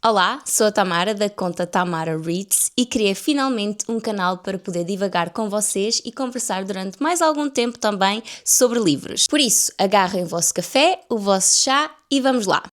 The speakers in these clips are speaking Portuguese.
Olá, sou a Tamara da conta Tamara Reads e criei finalmente um canal para poder divagar com vocês e conversar durante mais algum tempo também sobre livros. Por isso, agarrem o vosso café, o vosso chá e vamos lá!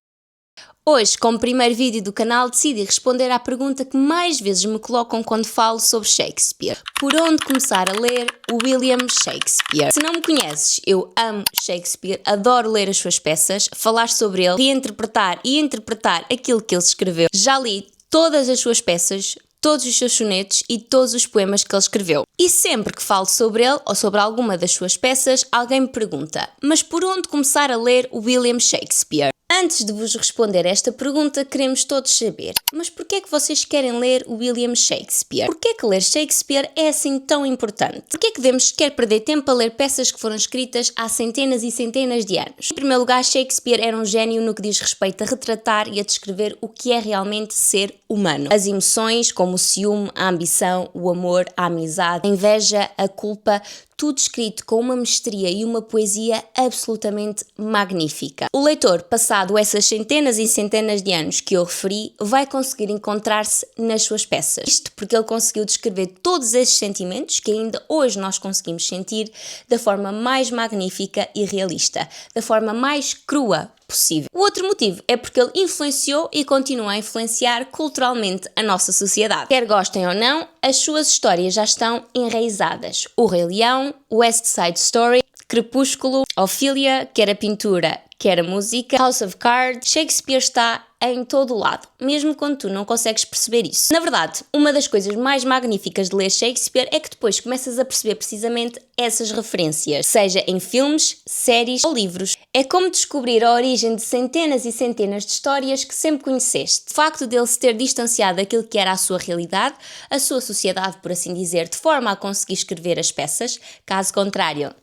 Hoje, como primeiro vídeo do canal, decidi responder à pergunta que mais vezes me colocam quando falo sobre Shakespeare. Por onde começar a ler William Shakespeare? Se não me conheces, eu amo Shakespeare, adoro ler as suas peças, falar sobre ele, reinterpretar e interpretar aquilo que ele escreveu. Já li todas as suas peças, todos os seus sonetos e todos os poemas que ele escreveu. E sempre que falo sobre ele ou sobre alguma das suas peças, alguém me pergunta: mas por onde começar a ler William Shakespeare? Antes de vos responder esta pergunta, queremos todos saber: mas porquê é que vocês querem ler William Shakespeare? Porquê é que ler Shakespeare é assim tão importante? Porquê é que devemos sequer perder tempo a ler peças que foram escritas há centenas e centenas de anos? Em primeiro lugar, Shakespeare era um gênio no que diz respeito a retratar e a descrever o que é realmente ser humano. As emoções, como o ciúme, a ambição, o amor, a amizade, a inveja, a culpa, tudo escrito com uma mestria e uma poesia absolutamente magnífica. O leitor, passado essas centenas e centenas de anos que eu referi, vai conseguir encontrar-se nas suas peças. Isto porque ele conseguiu descrever todos esses sentimentos que ainda hoje nós conseguimos sentir da forma mais magnífica e realista, da forma mais crua possível. O outro motivo é porque ele influenciou e continua a influenciar culturalmente a nossa sociedade. Quer gostem ou não, as suas histórias já estão enraizadas. O Rei Leão, West Side Story, Crepúsculo, Ophelia, quer a pintura, quer a música, House of Cards, Shakespeare está em todo o lado, mesmo quando tu não consegues perceber isso. Na verdade, uma das coisas mais magníficas de ler Shakespeare é que depois começas a perceber precisamente essas referências, seja em filmes, séries ou livros. É como descobrir a origem de centenas e centenas de histórias que sempre conheceste. O facto dele se ter distanciado daquilo que era a sua realidade, a sua sociedade, por assim dizer, de forma a conseguir escrever as peças, caso contrário,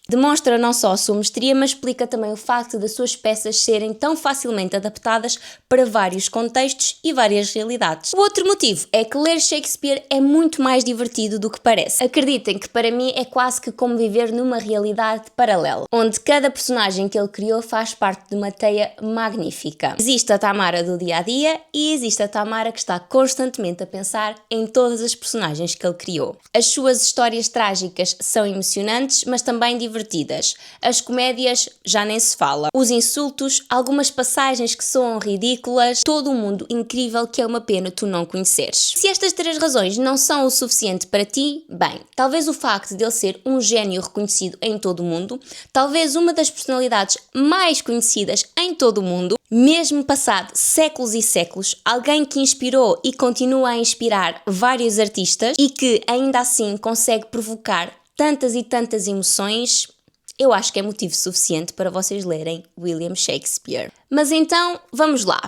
demonstra não só a sua mestria, mas explica também o facto das suas peças serem tão facilmente adaptadas para vários contextos e várias realidades. O outro motivo é que ler Shakespeare é muito mais divertido do que parece. Acreditem que para mim é quase que como viver numa realidade paralela, onde cada personagem que ele criou faz parte de uma teia magnífica. Existe a Tamara do dia-a-dia e existe a Tamara que está constantemente a pensar em todas as personagens que ele criou. As suas histórias trágicas são emocionantes, mas também divertidas. As comédias já nem se fala. Os insultos, algumas passagens que soam ridículas, todo um mundo incrível que é uma pena tu não conheceres. Se estas três razões não são o suficiente para ti, bem, talvez o facto de ele ser um gênio reconhecido em todo o mundo, talvez uma das personalidades mais conhecidas em todo o mundo, mesmo passado séculos e séculos, alguém que inspirou e continua a inspirar vários artistas e que ainda assim consegue provocar tantas e tantas emoções, eu acho que é motivo suficiente para vocês lerem William Shakespeare. Mas então, vamos lá.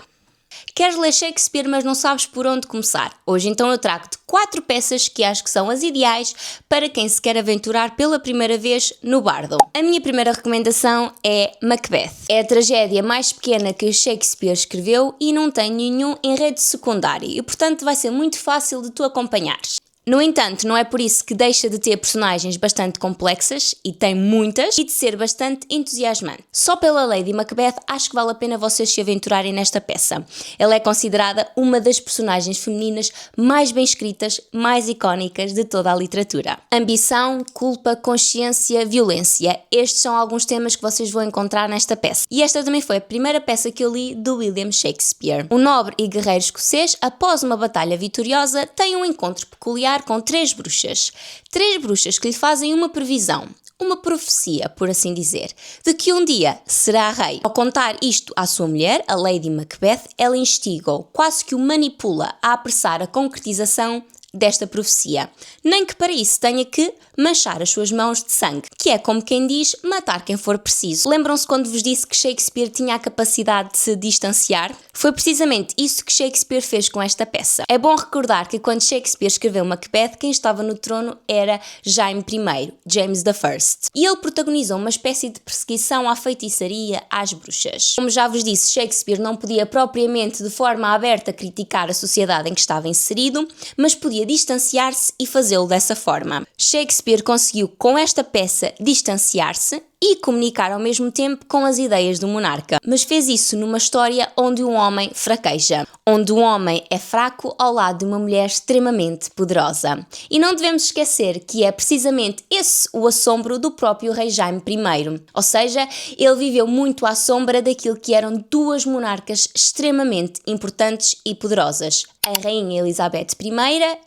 Queres ler Shakespeare, mas não sabes por onde começar? Hoje então eu trago-te 4 peças que acho que são as ideais para quem se quer aventurar pela primeira vez no bardo. A minha primeira recomendação é Macbeth. É a tragédia mais pequena que Shakespeare escreveu e não tem nenhum enredo secundário e portanto vai ser muito fácil de tu acompanhares. No entanto, não é por isso que deixa de ter personagens bastante complexas, e tem muitas, e de ser bastante entusiasmante. Só pela Lady Macbeth acho que vale a pena vocês se aventurarem nesta peça. Ela é considerada uma das personagens femininas mais bem escritas, mais icónicas de toda a literatura. Ambição, culpa, consciência, violência. Estes são alguns temas que vocês vão encontrar nesta peça. E esta também foi a primeira peça que eu li do William Shakespeare. Um nobre e guerreiro escocês, após uma batalha vitoriosa, tem um encontro peculiar com 3 bruxas. 3 bruxas que lhe fazem uma previsão, uma profecia, por assim dizer, de que um dia será rei. Ao contar isto à sua mulher, a Lady Macbeth, ela instiga-o, quase que o manipula a apressar a concretização desta profecia, nem que para isso tenha que manchar as suas mãos de sangue, que é como quem diz, matar quem for preciso. Lembram-se quando vos disse que Shakespeare tinha a capacidade de se distanciar? Foi precisamente isso que Shakespeare fez com esta peça. É bom recordar que quando Shakespeare escreveu Macbeth, quem estava no trono era Jaime I, James I, e ele protagonizou uma espécie de perseguição à feitiçaria, às bruxas. Como já vos disse, Shakespeare não podia propriamente de forma aberta criticar a sociedade em que estava inserido, mas podia distanciar-se e fazê-lo dessa forma. Shakespeare conseguiu com esta peça distanciar-se e comunicar ao mesmo tempo com as ideias do monarca. Mas fez isso numa história onde um homem fraqueja, onde um homem é fraco ao lado de uma mulher extremamente poderosa. E não devemos esquecer que é precisamente esse o assombro do próprio rei Jaime I. Ou seja, ele viveu muito à sombra daquilo que eram duas monarcas extremamente importantes e poderosas, a Rainha Elizabeth I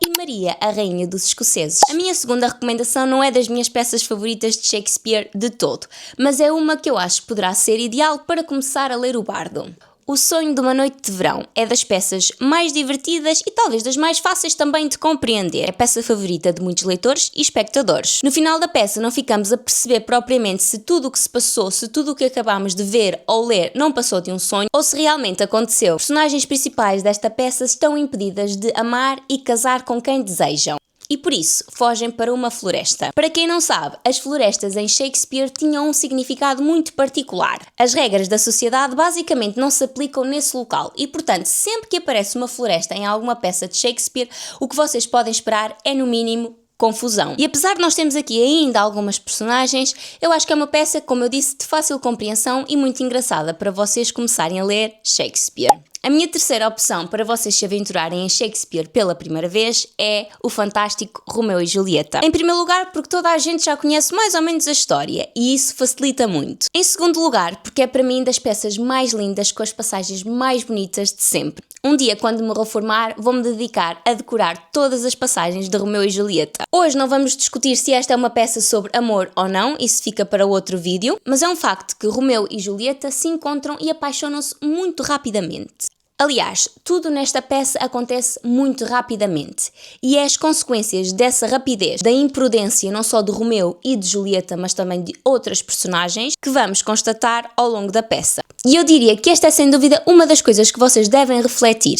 e Maria, a Rainha dos Escoceses. A minha segunda recomendação não é das minhas peças favoritas de Shakespeare de todo, mas é uma que eu acho que poderá ser ideal para começar a ler o Bardo. O Sonho de uma Noite de Verão é das peças mais divertidas e talvez das mais fáceis também de compreender. É a peça favorita de muitos leitores e espectadores. No final da peça não ficamos a perceber propriamente se tudo o que se passou, se tudo o que acabámos de ver ou ler não passou de um sonho ou se realmente aconteceu. As personagens principais desta peça estão impedidas de amar e casar com quem desejam. E por isso, fogem para uma floresta. Para quem não sabe, as florestas em Shakespeare tinham um significado muito particular. As regras da sociedade basicamente não se aplicam nesse local e, portanto, sempre que aparece uma floresta em alguma peça de Shakespeare, o que vocês podem esperar é, no mínimo, confusão. E apesar de nós termos aqui ainda algumas personagens, eu acho que é uma peça, como eu disse, de fácil compreensão e muito engraçada para vocês começarem a ler Shakespeare. A minha terceira opção para vocês se aventurarem em Shakespeare pela primeira vez é o fantástico Romeu e Julieta. Em primeiro lugar, porque toda a gente já conhece mais ou menos a história e isso facilita muito. Em segundo lugar, porque é para mim das peças mais lindas com as passagens mais bonitas de sempre. Um dia, quando me reformar, vou-me dedicar a decorar todas as passagens de Romeu e Julieta. Hoje não vamos discutir se esta é uma peça sobre amor ou não, isso fica para outro vídeo, mas é um facto que Romeu e Julieta se encontram e apaixonam-se muito rapidamente. Aliás, tudo nesta peça acontece muito rapidamente e é as consequências dessa rapidez, da imprudência não só de Romeu e de Julieta, mas também de outras personagens, que vamos constatar ao longo da peça. E eu diria que esta é sem dúvida uma das coisas que vocês devem refletir.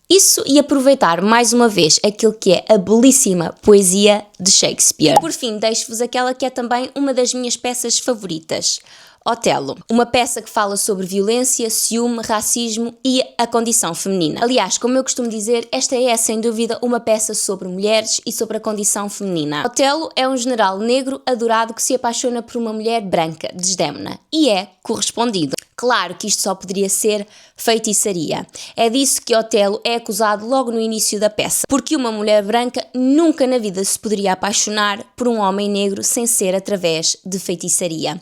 Isso e aproveitar mais uma vez aquilo que é a belíssima poesia de Shakespeare. Por fim, deixo-vos aquela que é também uma das minhas peças favoritas. Otelo, uma peça que fala sobre violência, ciúme, racismo e a condição feminina. Aliás, como eu costumo dizer, esta é sem dúvida uma peça sobre mulheres e sobre a condição feminina. Otelo é um general negro adorado que se apaixona por uma mulher branca, Desdémona, e é correspondido. Claro que isto só poderia ser feitiçaria. É disso que Otelo é acusado logo no início da peça, porque uma mulher branca nunca na vida se poderia apaixonar por um homem negro sem ser através de feitiçaria.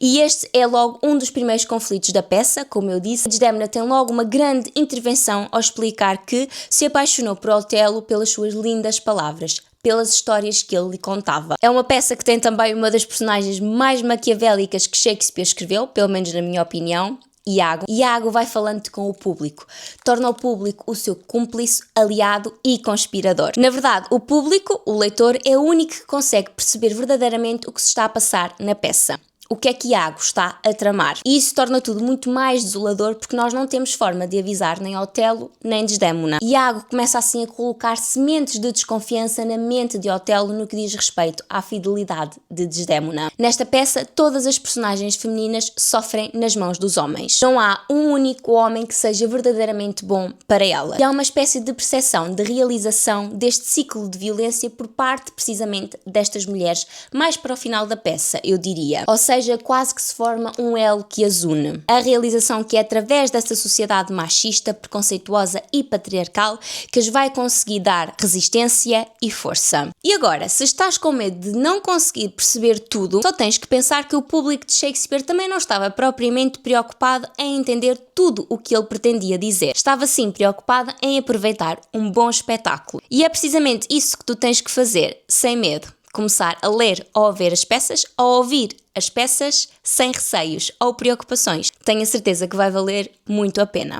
E este é logo um dos primeiros conflitos da peça, como eu disse. Desdémona tem logo uma grande intervenção ao explicar que se apaixonou por Otelo pelas suas lindas palavras, pelas histórias que ele lhe contava. É uma peça que tem também uma das personagens mais maquiavélicas que Shakespeare escreveu, pelo menos na minha opinião, Iago. Iago vai falando com o público, torna o público o seu cúmplice, aliado e conspirador. Na verdade, o público, o leitor, é o único que consegue perceber verdadeiramente o que se está a passar na peça. O que é que Iago está a tramar. E isso torna tudo muito mais desolador porque nós não temos forma de avisar nem Otelo nem Desdémona. Iago começa assim a colocar sementes de desconfiança na mente de Otelo no que diz respeito à fidelidade de Desdémona. Nesta peça, todas as personagens femininas sofrem nas mãos dos homens. Não há um único homem que seja verdadeiramente bom para ela. E há uma espécie de percepção, de realização deste ciclo de violência por parte precisamente destas mulheres, mais para o final da peça, eu diria. Ou seja, quase que se forma um elo que as une. A realização que é através dessa sociedade machista, preconceituosa e patriarcal que as vai conseguir dar resistência e força. E agora, se estás com medo de não conseguir perceber tudo, só tens que pensar que o público de Shakespeare também não estava propriamente preocupado em entender tudo o que ele pretendia dizer. Estava sim preocupado em aproveitar um bom espetáculo. E é precisamente isso que tu tens que fazer, sem medo. Começar a ler ou a ver as peças ou a ouvir as peças sem receios ou preocupações. Tenho a certeza que vai valer muito a pena.